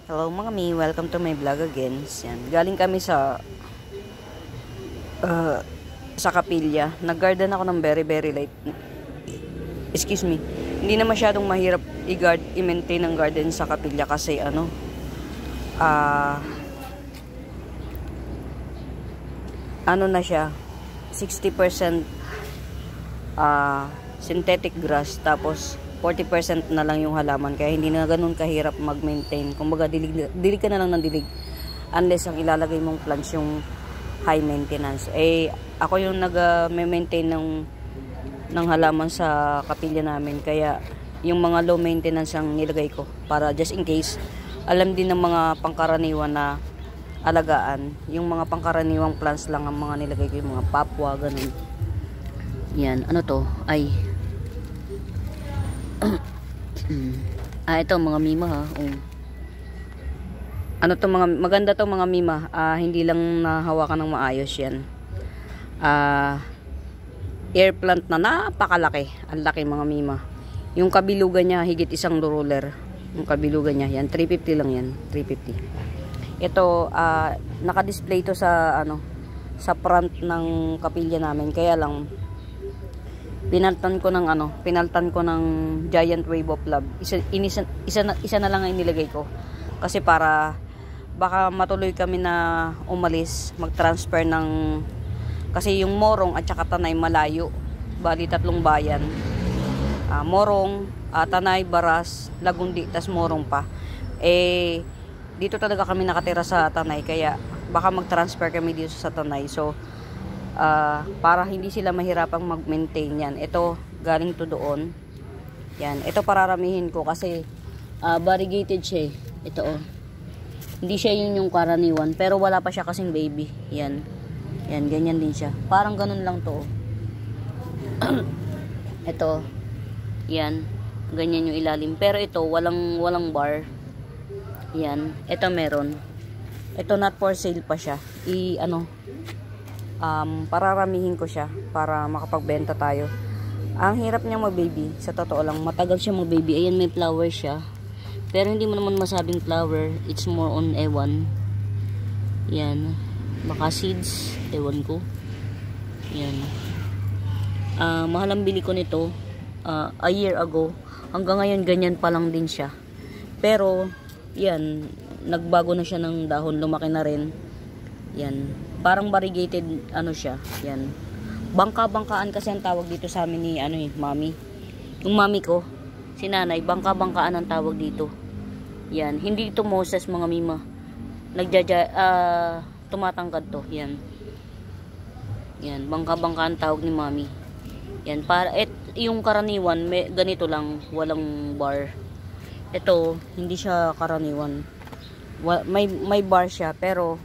Hello mga mi, welcome to my vlog again. Yan. Galing kami sa kapilya. Nag-garden ako ng very late. Excuse me. Hindi na masyadong mahirap i-maintain ang garden sa kapilya kasi ano na siya, 60% synthetic grass, tapos 40% na lang yung halaman, kaya hindi na ganun kahirap mag-maintain. Kumbaga dilig ka na lang ng dilig unless ang ilalagay mong plants yung high maintenance. Ako yung nag-maintain ng halaman sa kapilya namin, kaya yung mga low maintenance ang nilagay ko para just in case. Alam din ng mga pangkaraniwan na alagaan, yung mga pangkaraniwang plants lang ang mga nilagay ko, yung mga papwa, ganun. Yan, ano to? Ito mga mima ha. Ano to, maganda to mga mima. Hindi lang nahawakan ng maayos yan. Air plant na napakalaki. Ang laki mga mima. Yung kabilugan niya higit isang ruler. Yung kabilugan niya yan, 350 lang yan, 350. Ito naka-display to sa sa front ng kapilya namin, kaya lang pinaltan ko ng Giant Wave of Love. Isa na lang ang inilagay ko kasi para baka matuloy kami na umalis, mag-transfer kasi yung Morong at saka Tanay malayo, bali 3 bayan. Morong, Tanay, Baras, Lagundi, tas Morong pa. Dito talaga kami nakatira sa Tanay, kaya baka mag-transfer kami dito sa Tanay. So para hindi sila mahirapang mag-maintain yan. Ito galing to doon. Yan, ito pararamihin ko kasi variegated siya. Ito hindi siya yung karaniwan, pero wala pa siya kasing baby. Yan. Yan, ganyan din siya. Parang ganun lang to. Ito. Yan. Ganyan yung ilalim. Pero ito walang bar. Yan. Ito meron. Ito not for sale pa siya. Pararamihin ko siya para makapagbenta tayo. Ang hirap niya mag-baby, sa totoo lang, matagal siya mag-baby. Ayan, may flower siya, pero hindi mo naman masabing flower, it's more on ewan. Yan, baka seeds, ewan ko. Yan, mahal ang bili ko nito a year ago. Hanggang ngayon ganyan pa lang din siya, pero yan, nagbago na siya ng dahon, lumaki na rin. Yan, parang variegated siya. Yan. Bangka-bangkaan kasi ang tawag dito sa amin ni mami. Yung mami ko, si nanay, bangka-bangkaan ang tawag dito. Yan, hindi ito Moses mga mima. Tumatangkad to. Yan. Yan, bangka-bangkaan tawag ni mami. Yan, yung karaniwan, ganito lang, walang bar. Ito, hindi siya karaniwan. May bar siya, pero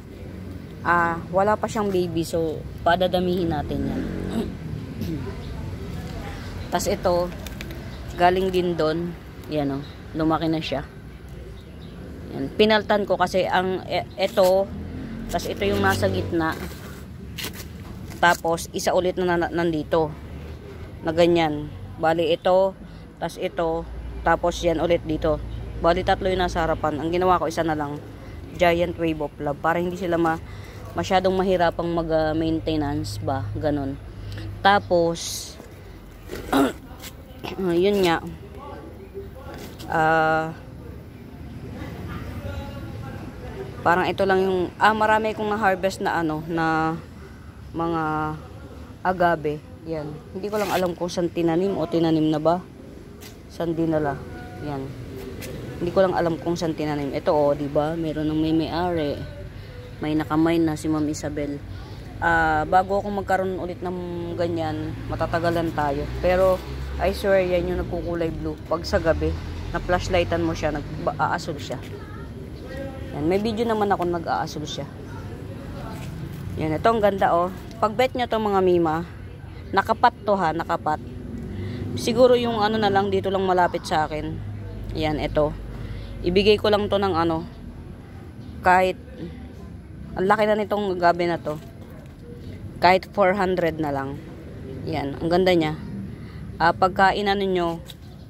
wala pa siyang baby, so padadamihin natin yan. Tas ito galing din doon. Yan lumaki na siya. Yan, pinaltan ko kasi ito, tas ito yung nasa gitna, tapos isa ulit na nandito na ganyan. Bali ito, tas ito, tapos yan ulit dito. Bali 3 yung nasa harapan. Ang ginawa ko, isa na lang, Giant Wave of Love, para hindi sila masyadong mahirapang mag-maintenance ba, ganun. Tapos yun nga, parang ito lang yung marami kong na-harvest na na mga agave. Yan, hindi ko lang alam kung saan tinanim o tinanim na ba, saan dinala. Yan, hindi ko lang alam kung saan tinanim. Ito diba, meron ng may-ari, may nakamay na si Ma'am Isabel. Bago ako magkaroon ulit ng ganyan, matatagalan tayo. Pero I swear, yan yung nagkukulay blue. Pag sa gabi, na flashlightan mo siya, nag-aasol siya. Yan, may video naman ako nag-aasol siya. Yan, ito ang ganda Pag bet nyo to mga mima, nakapat to nakapat. Siguro yung na lang, dito lang malapit sa akin. Yan, ito. Ibigay ko lang to ng kahit ang laki na nitong gabi na to, kahit 400 na lang. Yan, ang ganda niya. Pagka nyo,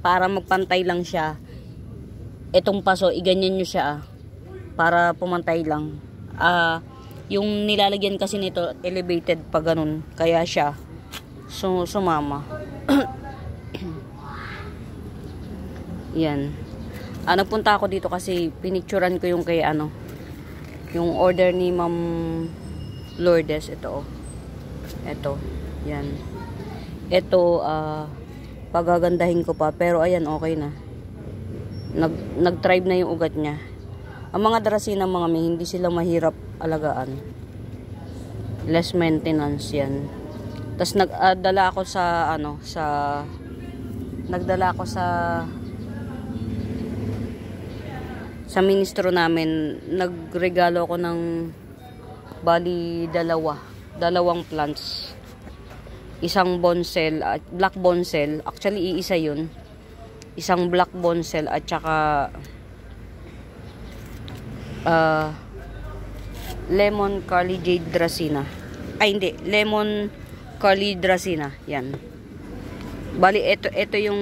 para magpantay lang siya, itong paso, iganyan nyo siya para pumantay lang. Yung nilalagyan kasi nito elevated pa ganun, kaya siya sumama. Yan. Nagpunta ako dito kasi pinicturan ko yung kay yung order ni Ma'am Lourdes. Ito, ito, yan. Ito, pagagandahin ko pa, pero ayan, okay na. Nag-thrive na yung ugat niya. Ang mga Dracena mga may, hindi sila mahirap alagaan. Less maintenance yan. Tapos nagdala ako sa nagdala ako sa ministro namin. Nagregalo ako ng bali dalawang plants. Isang bonsel, black bonsel. Actually iisa yun. Isang black bonsel at saka lemon curly jade Dracena. Ay hindi, lemon curly Dracena. Yan. Bali ito yung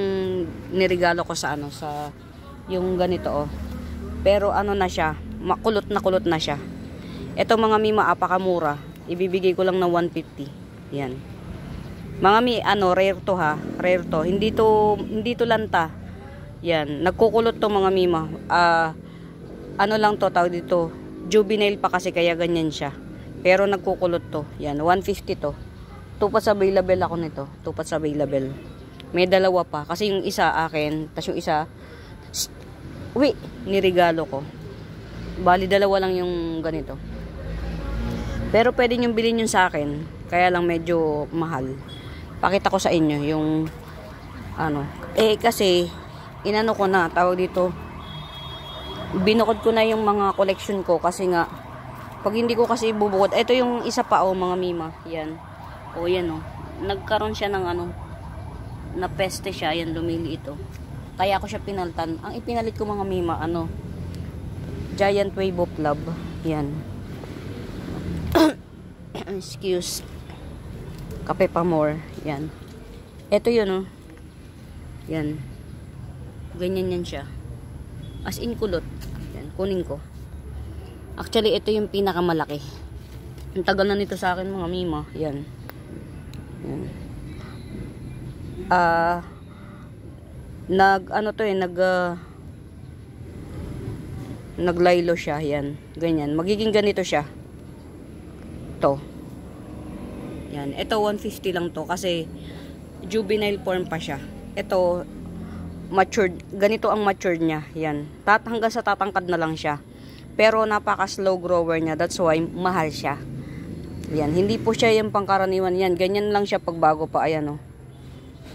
niregalo ko sa sa yung ganito oh. Pero na siya, kulot na siya. Ito mga mima, apakamura. Ibibigay ko lang ng 150. Yan. Mga mi, rare to ha. Rare to. Hindi to lanta. Yan. Nagkukulot to mga mima. Lang to, tawag dito. Juvenile pa kasi kaya ganyan siya. Pero nagkukulot to. Yan. 150 to. Tupas available ako nito. Tupas available. May dalawa pa. Kasi yung isa akin. Tapos yung isa, niregalo ko. Bali, dalawa lang yung ganito. Pero pwede nyo bilhin yun sa akin. Kaya lang medyo mahal. Pakita ko sa inyo yung kasi inano ko na, tawag dito, binukod ko na yung mga collection ko kasi nga pag hindi ko kasi bubukod, ito yung isa pa mga mima, yan yan nagkaroon siya ng na peste siya, yan lumili ito, kaya ako siya pinaltan. Ang ipinalit ko mga mima, Giant Wave of Love, yan. Excuse, Kape Pamor, yan. Ito yun yan. Ganyan yan siya. As in kulot. Yan, kunin ko. Actually, ito yung pinakamalaki. Ang tagal na nito sa akin mga mima. Yan. Yan. Naglaylo siya. Yan. Ganyan. Magiging ganito siya. Ito. Yan. Ito 150 lang to kasi juvenile form pa siya. Ito matured, ganito ang matured niya. Yan. Hanggang sa tatangkad na lang siya. Pero napaka slow grower niya. That's why mahal siya. Yan. Hindi po siya yung pangkaraniwan. Yan. Ganyan lang siya pagbago pa. Ayan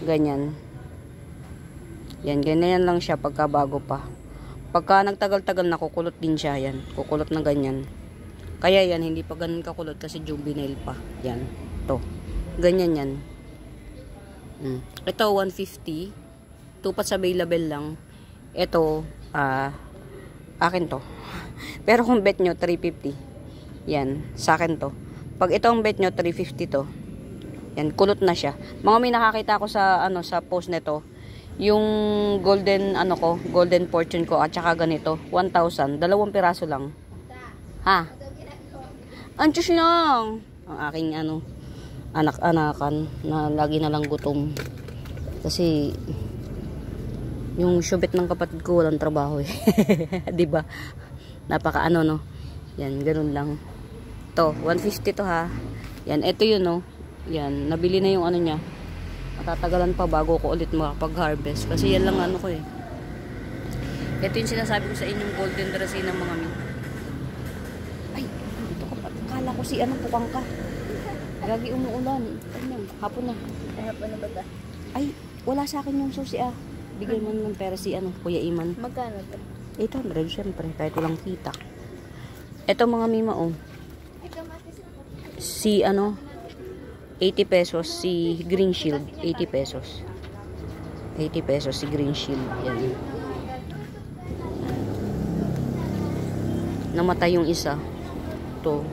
Ganyan. Yan. Ganyan lang siya pagkabago pa. Pagka nagtagal-tagal na kukulot din siya. Yan. Kukulot na ganyan. Kaya yan. Hindi pa ganun kakulot kasi juvenile pa. Yan. Ito. Ganyan yan. Ito 150. Tupat sa available lang. Ito, akin to. Pero kung bet nyo, 350. Yan, sa akin to. Pag ito ang bet nyo, 350 to. Yan, kulot na siya. Mga may nakakita ko sa, sa post nito. Yung golden, golden fortune ko, at saka ganito, 1,000. 2 piraso lang. Ha? Ansyos lang. Ang aking, anak-anakan, na lagi na lang gutom. Kasi, yung syubit ng kapatid ko walang trabaho eh. 'Di ba? Napaka Yan, ganun lang. To, 150 to ha. Yan, ito yun Yan, nabili na yung niya. Matatagalan pa bago ko ulit makapag-harvest kasi yan lang ko eh. Ito yung sinasabi ko sa inyong golden Dracena mga min. Ay, dito ko pa. Kala ko si pukang ka. Gagi umuulan. Hapon na. Hapon na ba ta? Ay, wala sa akin yung susi Bigay mo ng pera si Kuya Iman. Magkano to? 800 syempre, kahit walang kita. Ito mga mima Si 80 pesos si Green Shield, 80 pesos. 80 pesos si Green Shield. Yan. Namatay yung isa. Ito.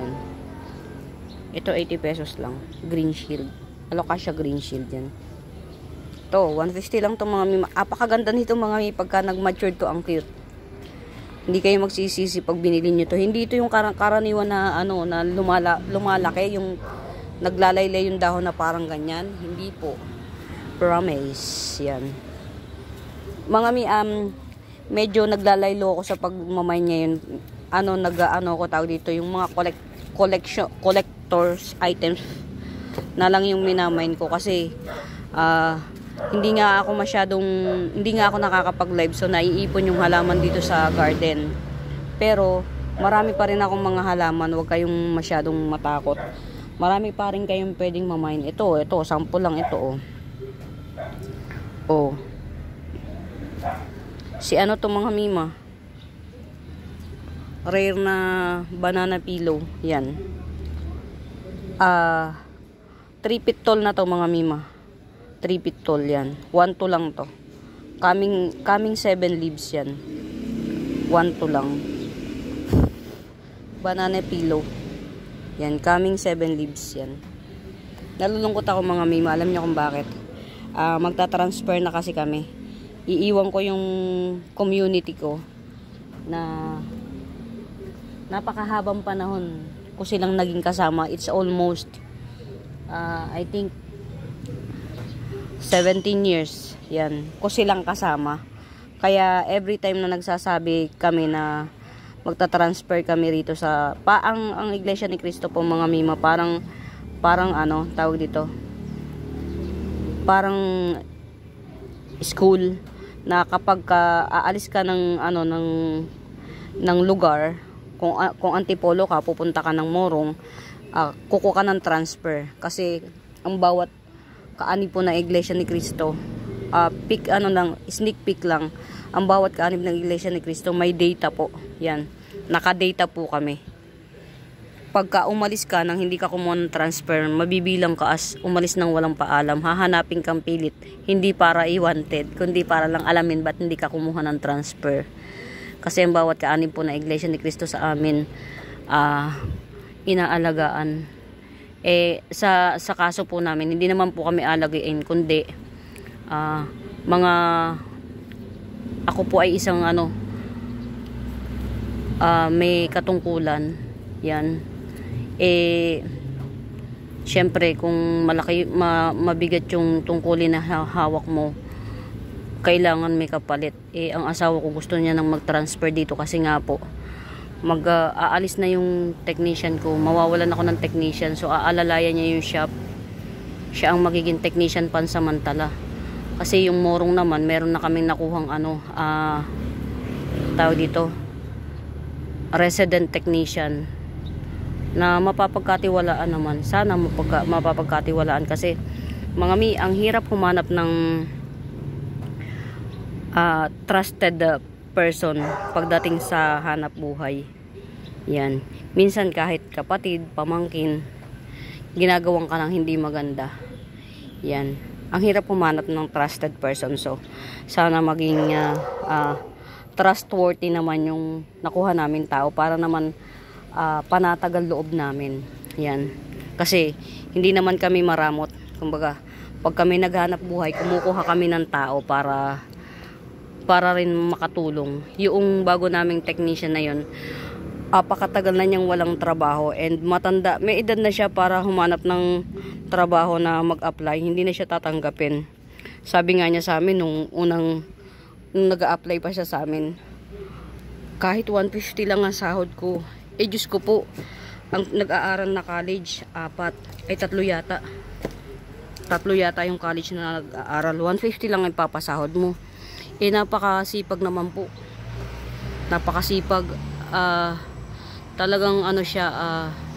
Yan. Ito 80 pesos lang. Green Shield. Alocasia Green Shield yan. Ito, 150 lang itong mga mima. Apakaganda nito mga mima pagka nag-mature to, ang cute. Hindi kayo magsisisi pag binili nyo to. Hindi ito yung karaniwan na ano na lumalaki, yung naglalaylay yung dahon na parang ganyan. Hindi po. Promise. Yan. Mga medyo naglalaylo ako sa pagmamine ngayon. Nag-ano ko tawag dito, yung mga collectors items na lang yung minamine ko kasi hindi nga ako nakakapag-live, so naiipon yung halaman dito sa garden. Pero marami pa rin akong mga halaman, huwag kayong masyadong matakot. Marami pa rin kayong pwedeng mamine. Ito, sample lang ito, oh. Si ano to mga mima? Rare na banana pillow. Yan. 3 feet tall na to mga mima. 3 feet tall yan. 1 to lang to. Coming 7 leaves yan. 1 to lang. Banana pillow. Yan. Coming 7 leaves yan. Nalulungkot ako mga mima. Alam niyo kung bakit? Magta-transfer na kasi kami. Iiwan ko yung community ko na napakahabang panahon ko silang naging kasama. It's almost I think 17 years yan ko silang kasama. Kaya every time na nagsasabi kami na magta-transfer kami rito sa ang Iglesia ni Cristo po mga mima, parang ano tawag dito, parang school na kapag aalis ka ng lugar, kung Antipolo ka, pupunta ka ng Morong, kukuha ka ng transfer kasi ang bawat kaanib po na Iglesia ni Cristo, sneak peek lang, ang bawat kaanib ng Iglesia ni Cristo may data po. Yan, naka-data po kami. Pagka umalis ka nang hindi ka kumuha ng transfer, mabibilang ka as umalis nang walang paalam. Hahanapin kang pilit, hindi para i-wanted, kundi para lang alamin ba't hindi ka kumuha ng transfer. Kasi ang bawat kaanib po na Iglesia ni Cristo sa amin, inaalagaan. Sa kaso po namin, hindi naman po kami alagain, kundi ako po ay isang may katungkulan. Yan. Syempre kung mabigat yung tungkulin na hawak mo, kailangan may kapalit. Ang asawa ko gusto niya nang mag-transfer dito kasi nga po aalis na yung technician ko, mawawalan ako ng technician, so aalalayan niya yung shop. Siya ang magiging technician pansamantala. Kasi yung Morong naman, meron na kaming nakuhang tawag dito, resident technician na mapapagkatiwalaan naman. Sana mapapagkatiwalaan kasi mga ang hirap humanap ng trusted person pagdating sa hanap buhay. Yan. Minsan kahit kapatid, pamangkin, ginagawang ka ng hindi maganda. Yan. Ang hirap humanap ng trusted person. So, sana maging trustworthy naman yung nakuha namin tao para naman panatagal loob namin. Yan. Kasi hindi naman kami maramot. Kumbaga, pag kami naghanap buhay, kumukuha kami ng tao para rin makatulong. Yung bago naming technician na yun, pakatagal na niyang walang trabaho and matanda, may edad na siya para humanap ng trabaho na mag-apply. Hindi na siya tatanggapin. Sabi nga niya sa amin nung nag-a-apply pa siya sa amin, kahit 150 lang ang sahod ko. Diyos ko po, ang nag-aaral na college, 3 yata. 3 yata yung college na nag-aaral. 150 lang ang papasahod mo. Napakasipag naman po. Napakasipag. Talagang siya,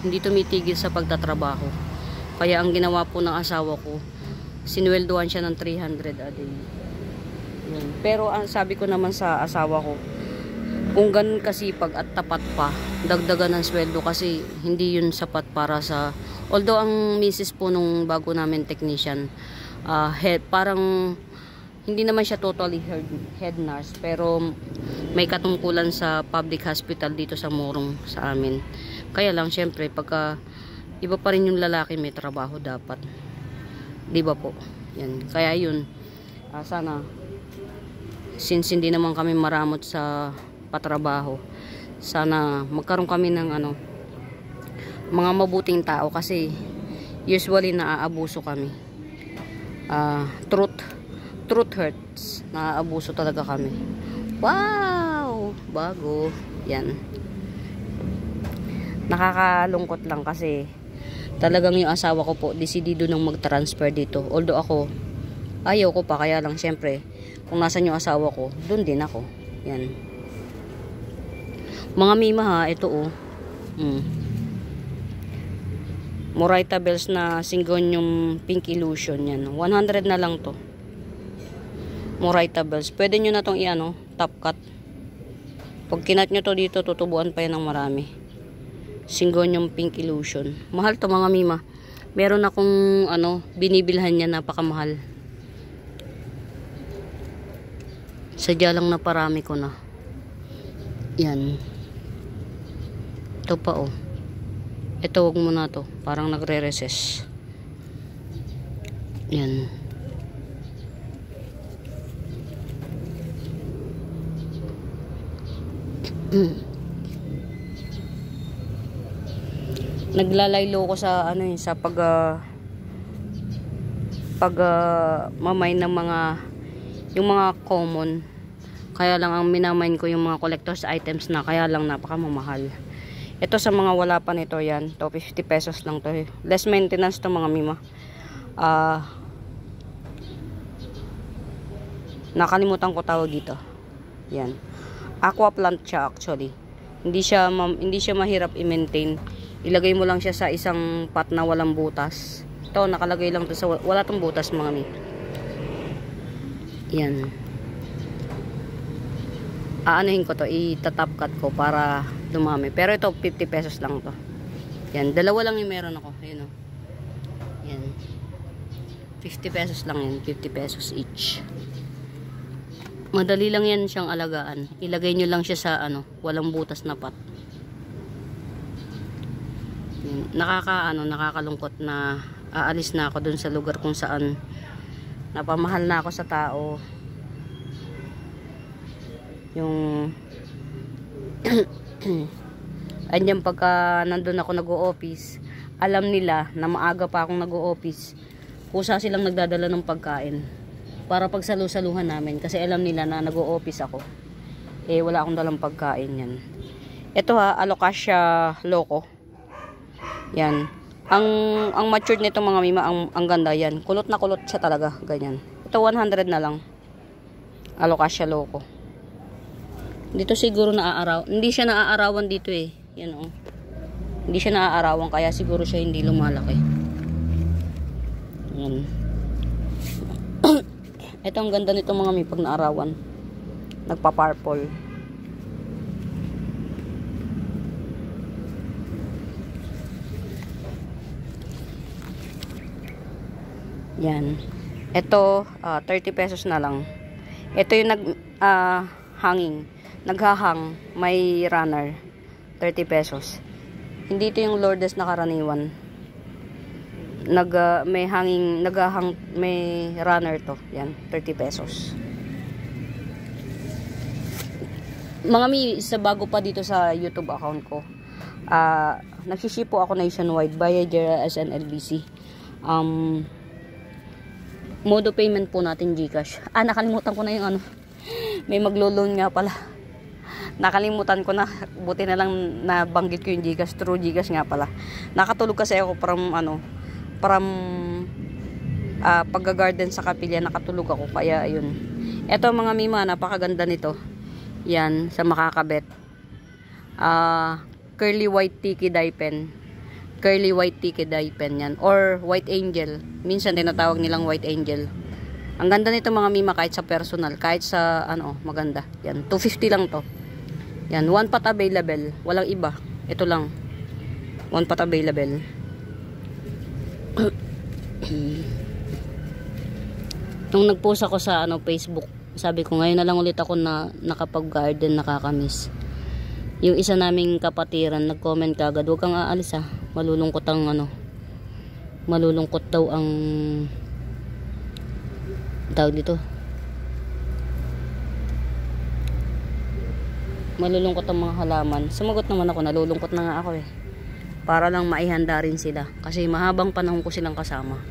hindi tumitigil sa pagtatrabaho. Kaya ang ginawa po ng asawa ko, sinweldohan siya ng 300 a day. Yun. Pero sabi ko naman sa asawa ko, kung ganun kasipag at tapat pa, dagdagan ng sweldo kasi hindi yun sapat para sa, although ang misis po nung bago namin technician, parang hindi naman siya totally head nurse, pero may katungkulan sa public hospital dito sa Morong sa amin. Kaya lang syempre pagka iba pa rin yung lalaki, may trabaho dapat, di ba po? Yan. Kaya yun, sana since hindi naman kami maramot sa katrabaho. Sana magkaroon kami ng mga mabuting tao kasi usually naaabuso kami. Truth hurts. Naaabuso talaga kami. Wow! Bago. Yan. Nakakalungkot lang kasi talagang yung asawa ko po desidido nang mag-transfer dito. Although ako, ayaw ko pa. Kaya lang syempre, kung nasan yung asawa ko, dun din ako. Yan. Mga mima ha, ito oh. Moraita Bells na Syngonium Pink Illusion yan. 100 na lang to. Moraita Bells. Pwede nyo na tong top cut. Pag kinat nyo to dito, tutubuan pa yan ng marami. Syngonium Pink Illusion. Mahal to mga mima. Meron akong binibilhan niya, napakamahal. Sadya lang na parami ko na. Yan. Ito pa oh. Ito wag mo na to. Parang nagre-recess. Yan. Naglalaylo ko sa sa mamay ng yung mga common. Kaya lang ang minamain ko yung mga collector's items na kaya lang napakamamahal. Ito sa mga wala pa nito yan. To 50 pesos lang to. Less maintenance to mga mima. Nakalimutan ko tawag dito. Yan. Aqua plant siya actually. Hindi siya mahirap i-maintain. Ilagay mo lang siya sa isang pot na walang butas. Ito nakalagay lang to sa wala tong butas mga mima. Yan. Aanahin ko to, itatap cut ko para dumami. Pero ito 50 pesos lang to. Yan, dalawa lang yung meron ako. Ayun oh. Yan. 50 pesos lang yan, 50 pesos each. Madali lang yan siyang alagaan. Ilagay nyo lang siya sa walang butas na pot. Yan. Nakakalungkot na aalis na ako dun sa lugar kung saan napamahal na ako sa tao. Yung andyan pagka nandun ako nag-o-office, alam nila na maaga pa akong nag-o-office, kusa silang nagdadala ng pagkain para pagsalu-saluhan namin kasi alam nila na nag-o-office ako, wala akong dalang pagkain. Yan, ito ha, Alocasia Loco. Yan, ang matured nito mga mima, ang ganda yan, kulot na kulot siya talaga, ganyan. Ito 100 na lang, Alocasia Loco. Dito siguro naaaraw. Hindi siya naaarawan dito eh. Yan oh. Hindi siya naaarawan kaya siguro siya hindi lumalaki. Yan. Ito ang ganda nito mga pag naarawan. Nagpa-purple. Yan. Ito 30 pesos na lang. Ito yung hanging. Naghahang, may runner, 30 pesos. Hindi ito yung Lourdes na karaniwan. May hanging, naghahang, may runner to. Yan, 30 pesos. Mga sa bago pa dito sa YouTube account ko, nagsiship po ako nationwide via Jera SNLBC. Mode of payment po natin GCash. Nakalimutan ko na yung may maglo-loan nga pala. Nakalimutan ko na, buti na lang nabanggit ko yung GCash, through GCash nga pala. Nakatulog kasi ako from pagga-garden sa kapilya, nakatulog ako, kaya ayun. Eto mga mima, napakaganda nito. Yan, sa makakabet. Curly white tiki dye pen. Curly white tiki dye pen yan, or white angel. Minsan tinatawag nilang white angel. Ang ganda nito mga mima, kahit sa personal, kahit sa maganda. Yan, 250 lang to. Yan, one pot available. Walang iba. Ito lang. One pot available. Nung nag-post ako sa Facebook, sabi ko ngayon na lang ulit ako na nakapag-garden, nakakamiss. Yung isa naming kapatiran, nag-comment kagad, huwag kang aalis ha. Malulungkot ang malulungkot daw ang tawag dito. malulungkot ang mga halaman. Sumagot naman ako, nalulungkot na nga ako eh. Para lang maihanda rin sila. Kasi mahabang panahon ko silang kasama.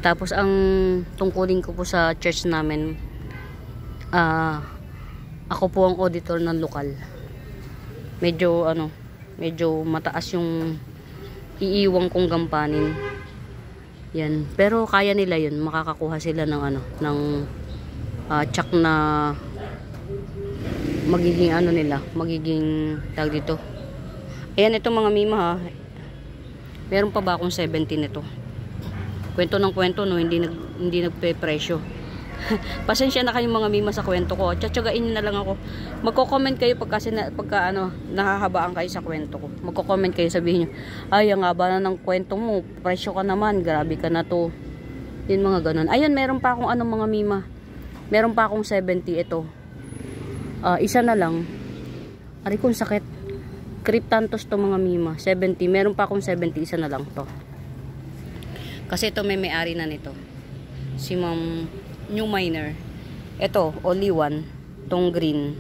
Tapos ang tungkulin ko po sa church namin, ako po ang auditor ng lokal. Medyo mataas yung iiwang kong gampanin. Yan. Pero kaya nila yun. Makakakuha sila ng check na magiging magiging tag dito. Ayan, ito mga mima ha. Meron pa ba akong 70 nito? Kwento ng kwento, no, hindi nagpe-presyo. Pasensya na kayo mga mima sa kwento ko. Tsatsagain na lang ako. Magko-comment kayo pagka nahahabaan kayo sa kwento ko. Magko-comment kayo, sabihin niyo, ay, ang haba na ng kwento mo, presyo ka naman, grabe ka na to. Yun mga ganun. Ayun, meron pa akong mga mima. Meron pa akong 70 ito. Isa na lang. Ari kong sakit. Cryptanthus to mga mima. 70. Meron pa akong 70. Isa na lang to. Kasi ito may-ari na nito. Si Ma'am New Miner. Ito, only one. Tong green.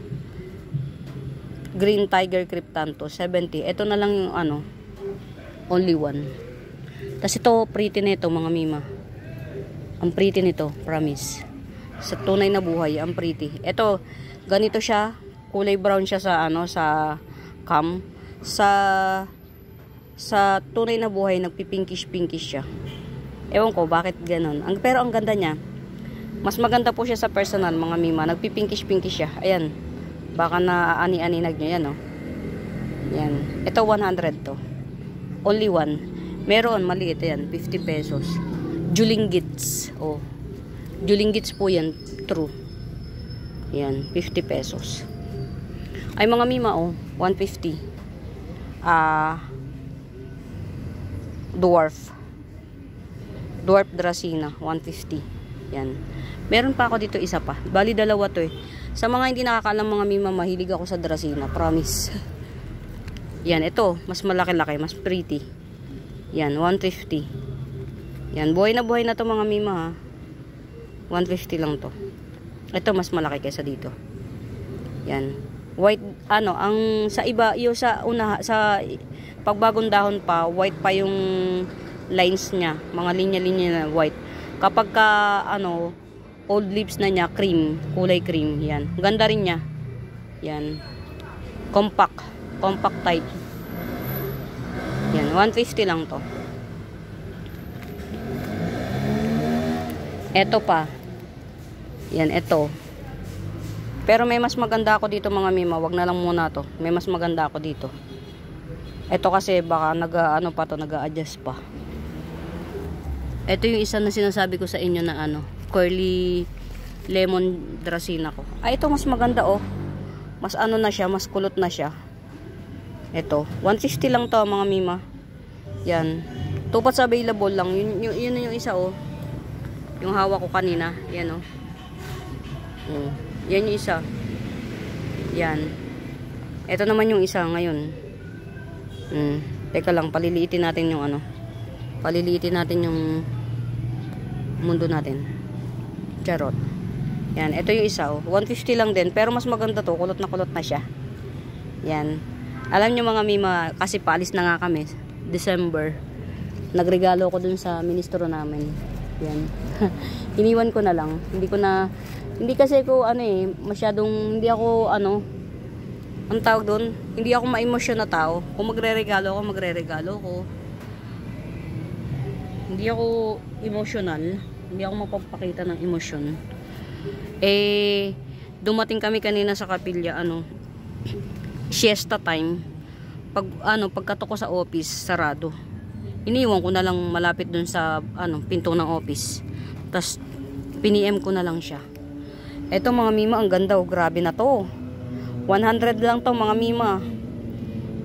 Green Tiger Cryptanthus. 70. Ito na lang yung only one. Tapos ito, pretty nito mga mima. Ang pretty nito, promise. Sa tunay na buhay, ang pretty. Ito, ganito siya. Kulay brown siya sa cam. Sa tunay na buhay, nagpipinkish-pinkish siya. Ewan ko bakit ganun. Pero ang ganda niya. Mas maganda po siya sa personal, mga mima. Nagpipinkish-pinkish siya. Ayan. Baka na ani-aninag nyo yan, oh. Yan. Ito 100 to. Only one. Meron, maliit yan. 50 pesos. Julinggits. Oh. Julinggits po yan. True. Yan. 50 pesos. Ay mga mima, oh. 150. Dwarf Dracena, 150. Yan. Meron pa ako dito isa pa. Bali dalawa to eh. Sa mga hindi nakakaalam mga mima, mahilig ako sa Dracena. Promise. Yan, ito. Mas malaki-laki. Mas pretty. Yan, 150. Yan, buhay na to mga mima ha. 150 lang to. Ito, mas malaki kaysa dito. Yan. White, ang sa iba, yung sa pagbagong dahon pa, white pa yung lines niya, mga linya-linya na white. Kapag old leaves na niya, cream, kulay cream, yan. Ganda rin niya. Yan. Compact type. Yan, 150 lang to. Ito pa. Yan, ito. Pero may mas maganda ako dito mga mima, wag na lang muna to. May mas maganda ako dito. Ito kasi baka nag-a-adjust pa. Ito yung isa na sinasabi ko sa inyo na curly lemon Dracena ko. Ito mas maganda oh. Mas na siya, mas kulot na siya. Ito, 150 lang to mga mima. Yan. Tupat sa available lang. Yun yung isa oh. Yung hawak ko kanina. Yan oh. Yan yung isa. Yan. Ito naman yung isa ngayon. Teka lang, paliliitin natin yung paliliitin natin yung mundo natin. Charot. Yan, ito yung isa oh. 150 lang din, pero mas maganda to, kulot na siya. Yan. Alam nyo mga mima, kasi paalis na nga kami December. Nagregalo ko dun sa ministro namin. Yan. Iniwan ko na lang. Hindi kasi ko masyadong hindi ako ang tawag doon, hindi ako ma-emosyon na tao. Kung magre-regalo ko. Hindi ako emotional. Hindi ako mapapakita ng emosyon. Dumating kami kanina sa kapilya, siesta time. Pagkatok ko sa office, sarado. Iniwan ko na lang malapit dun sa pinto ng office. Tapos piniem ko na lang siya. Eto mga mima, ang ganda oh, grabe na to. 100 lang to mga mima.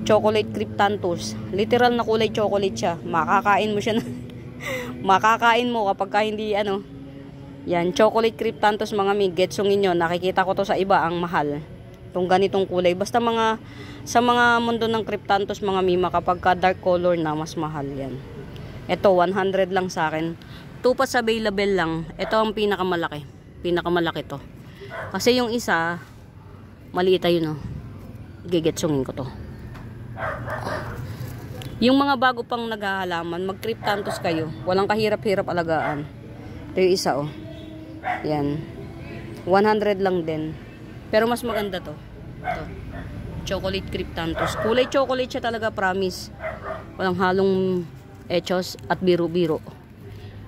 Chocolate Cryptanthus. Literal na kulay chocolate siya. Makakain mo siya na. Makakain mo kapag hindi Yan, chocolate Cryptanthus mga mi. Getsungin nyo. Nakikita ko to sa iba, ang mahal. Itong ganitong kulay. Basta sa mga mundo ng Cryptanthus mga mima, kapag ka dark color na, mas mahal yan. Ito, 100 lang sa akin. Tupas available lang. Ito ang pinakamalaki. Pinakamalaki to. Kasi yung isa, Maliit ayun, oh. Gigetsungin ko to. Yung mga bago pang naghahalaman, mag-cryptanthus kayo. Walang kahirap-hirap alagaan. Ito yung isa, oh. Yan. 100 lang din. Pero mas maganda to. Ito. Chocolate cryptanthus. Kulay chocolate siya talaga, promise. Walang halong echos at biro-biro.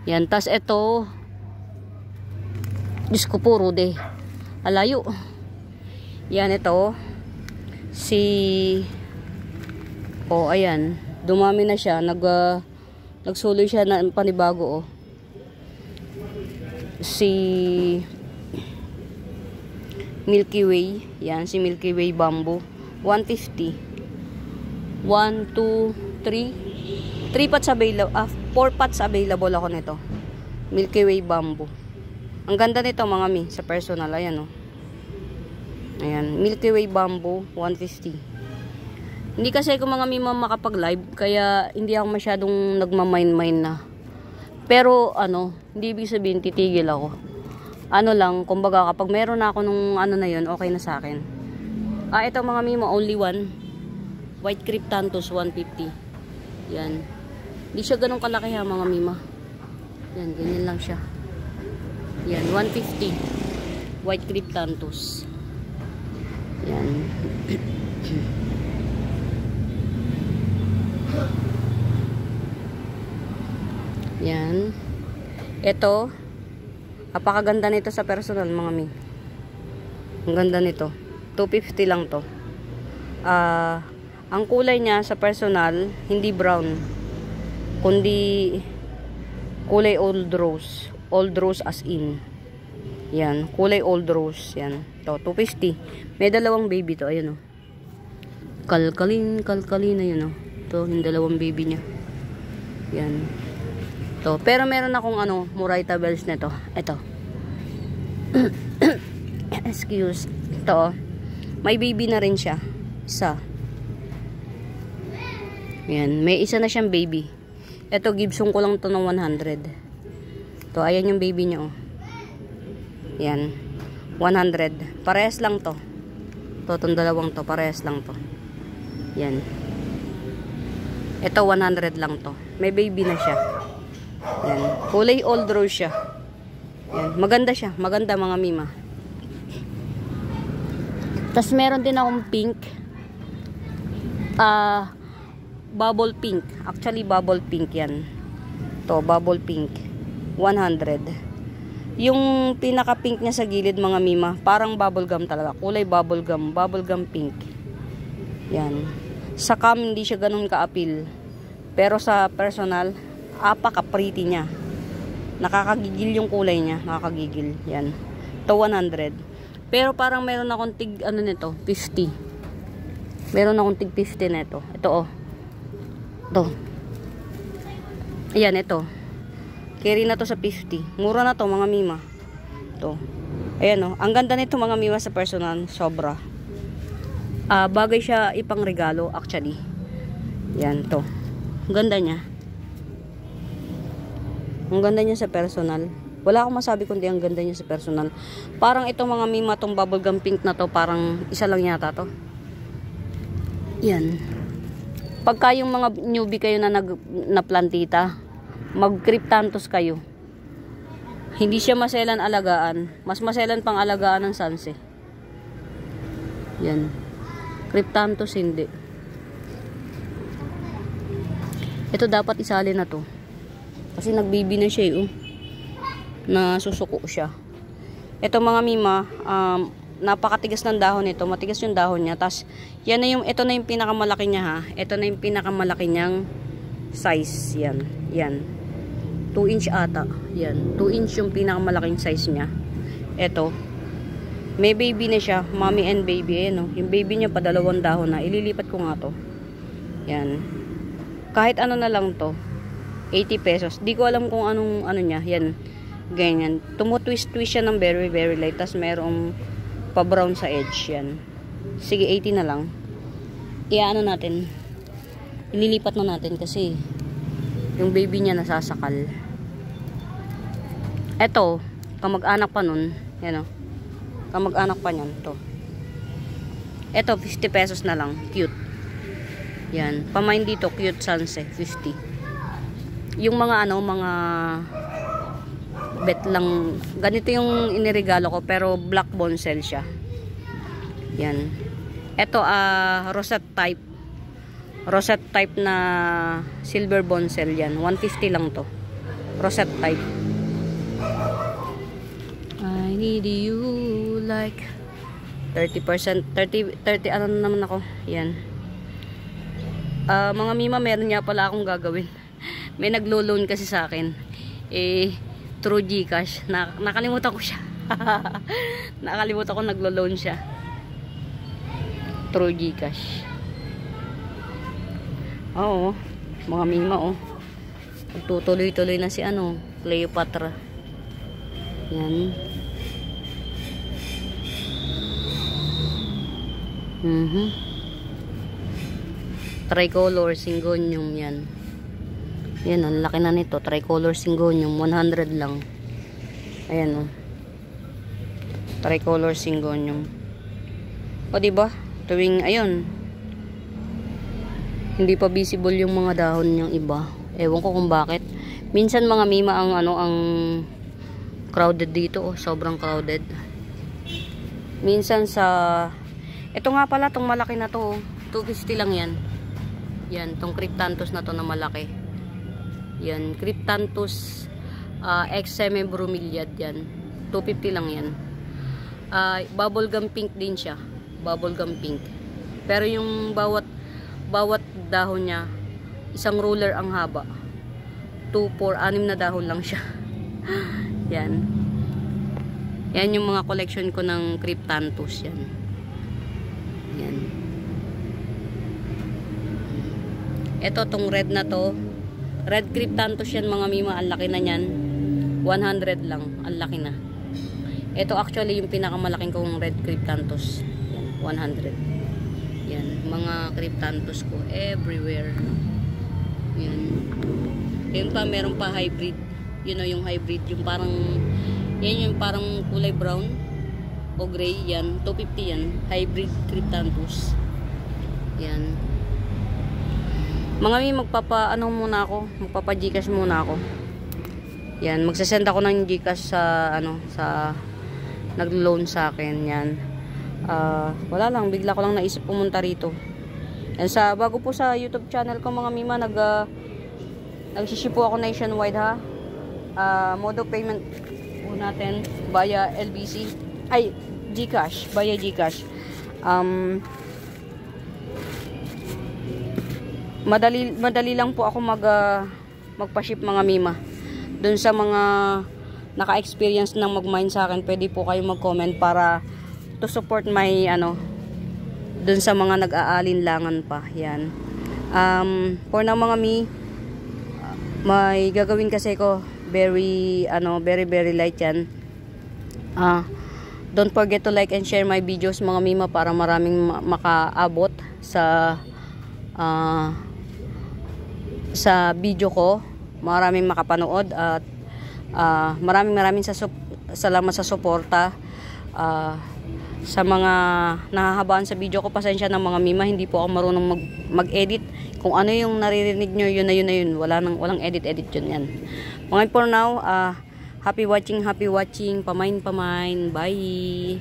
Yan. Tas ito, Diyos ko po, Rude. Alayo. Yan, ito. Ayan. Dumami na siya. Nagsuloy siya na panibago, oh. Si Milky Way. Yan, si Milky Way Bamboo. 150. 1, 2, 3. 3 pots available. 4 pots available ako nito. Milky Way Bamboo. Ang ganda nito, mga mi, sa personal. Ayan, oh. Ayan, Milky Way Bamboo, 150. Hindi kasi ako mga mima makapag-live, kaya hindi ako masyadong nagmamain-main na. Pero, hindi ibig sabihin, titigil ako. Lang, kumbaga, kapag meron na ako nung na yun, okay na sa akin. Ito mga mima, only one. White Cryptanthus, 150. Yan. Hindi siya ganun kalaki ha, mga mima. Yan, ganyan lang siya. Yan, 150. White Cryptanthus. Yan. Yan. Ito, apakaganda nito sa personal, mga mi. Ang ganda nito. 250 lang to. Ang kulay niya sa personal, hindi brown, kundi kulay old rose. Old rose as in. Yan, kulay old rose. Yan. To 250. May dalawang baby to, ayun, oh. Kalkalin na yun, oh. To, yung dalawang baby niya. Yan. To, pero meron akong Murayta bells nito. Ito. Excuse. Ito, oh. May baby na rin siya. Isa. Yan, may isa na siyang baby. Ito, Gibson ko lang to ng 100. To, ayan yung baby niya, oh. Yan. 100. Parehas lang to. Itong dalawang to, parehas lang to. Yan. Ito, 100 lang to. May baby na siya. Yan. Kulay old rose siya. Yan. Maganda siya. Maganda, mga mima. Tapos meron din akong pink. Bubble pink. Actually, bubble pink yan. To, bubble pink. 100. Yung pinaka pink niya sa gilid, mga mima, parang bubblegum talaga. Kulay bubblegum. Bubblegum pink. Yan. Sa cam, hindi siya ganun ka-appeal. Pero sa personal, apaka-pretty niya. Nakakagigil yung kulay niya. Nakakagigil. Yan. To 100. Pero parang meron akong tig, nito, 50. Meron akong tig 50 nito. Ito, oh. Ito. Ayan, ito. Carry na to sa 50. Mura na to, mga mima. Ito. Ayan, oh. Ang ganda nito, mga mima, sa personal. Sobra. Bagay siya ipang regalo, actually. Yan, to. Ang ganda niya. Ang ganda niya sa personal. Wala akong masabi kundi ang ganda niya sa personal. Parang itong mga mima, tong bubblegum pink na to, parang isa lang yata to. Yan. Pagka yung mga newbie kayo na plantita, mag-cryptanthus kayo. Hindi siya maselan alagaan. Mas maselan pang alagaan ng sanse. Yan. Cryptanthus hindi. Ito dapat isali na to. Kasi nagbibi na siya, oh. Nasusuko siya. Ito, mga mima, napakatigas ng dahon nito. Matigas yung dahon niya. Tas, ito na yung pinakamalaki niya, ha. Ito na yung pinakamalaki niyang size. Yan. Yan. 2 inch ata. Yan. 2 inch yung pinakamalaking size niya. Ito. May baby na siya. Mommy and baby. Ayan, oh. Yung baby niya pa 2 dahon na. Ililipat ko nga to. Yan. Kahit ano na lang to. 80 pesos. Di ko alam kung anong niya. Yan. Ganyan. Tumutwist siya ng very, very light. Tapos merong pa-brown sa edge. Yan. Sige, 80 na lang. Iyaano natin. Ililipat na natin kasi yung baby niya nasasakal. Eto, kamag-anak pa nun. Yan, o. Kamag-anak pa niyan. To. Ito, 50 pesos na lang. Cute. Yan. Pamain dito, cute sunset. 50. Yung mga mga bet lang. Ganito yung iniregalo ko, pero black bonsel siya. Yan. Ito, rosette type. Rosette type na silver bonsel yan. 150 lang to. Rosette type. I need you like 30%, 30 ano naman ako. Yan. Mga mima, meron nga pala akong gagawin. May naglo-loan kasi sa akin. Through GCash. Nakalimutan ko siya. Nakalimutan ko naglo-loan siya. Through GCash. Oo. Mga mima, oh. Tutuloy-tuloy na si Cleopatra. Yan. Tricolor syngonium yan. Yan, ang laki na nito. Tricolor syngonium, 100 lang. Ayan, oh. Tricolor syngonium. O, diba? Tuwing, ayun. Hindi pa visible yung mga dahon niyang iba. Ewan ko kung bakit. Minsan mga mima ang crowded dito, oh. Sobrang crowded. Minsan ito nga pala, tong malaki na to, 250 lang yan. Yan, tong Cryptanthus na to na malaki. Yan, Cryptanthus XM bromeliad yan. 250 lang yan. Bubblegum pink din siya. Bubblegum pink. Pero yung bawat dahon niya, isang ruler ang haba. 2, 4, 6 na dahon lang siya. Yan. Yan yung mga collection ko ng Cryptanthus yan. Yan. Ito, tong red na to. Red Cryptanthus yan mga mima. Ang laki na yan. 100 lang. Ang laki na. Ito actually yung pinakamalaking kong red Cryptanthus. Yan, 100. Yan. Mga Cryptanthus ko everywhere. Yan. Yan pa, meron pa hybrid. You know yung hybrid. Yung parang, yan yung parang kulay brown o gray. Yan. 250 yan. Hybrid Cryptanthus. Yan. Mga muna ako. Magpapa-Gcash muna ako. Yan, magsasend ako ng Gcash sa nag-loan sa akin. Yan. Wala lang, bigla ko lang naisip pumunta rito. Yan, bago po sa YouTube channel ko mga mima, nagsiship po ako nationwide ha. Mode of payment po natin via LBC. Ay, Gcash, via Gcash. Madali lang po ako magpa-ship mga mima. Doon sa mga naka-experience ng mag-mine sa akin, pwede po kayo mag-comment para to support my doon sa mga nag-aalinlangan pa. Yan. For now mga may gagawin kasi ko very very light yan. Don't forget to like and share my videos mga mima para maraming makaabot sa video ko, maraming makapanood at maraming salamat sa suporta. Sa mga nahahabaan sa video ko, pasensya ng mga mima, hindi po ako marunong mag-edit. Kung ano yung naririnig nyo, yun na yun. Walang edit yun yan. For now, happy watching, pamain. Bye.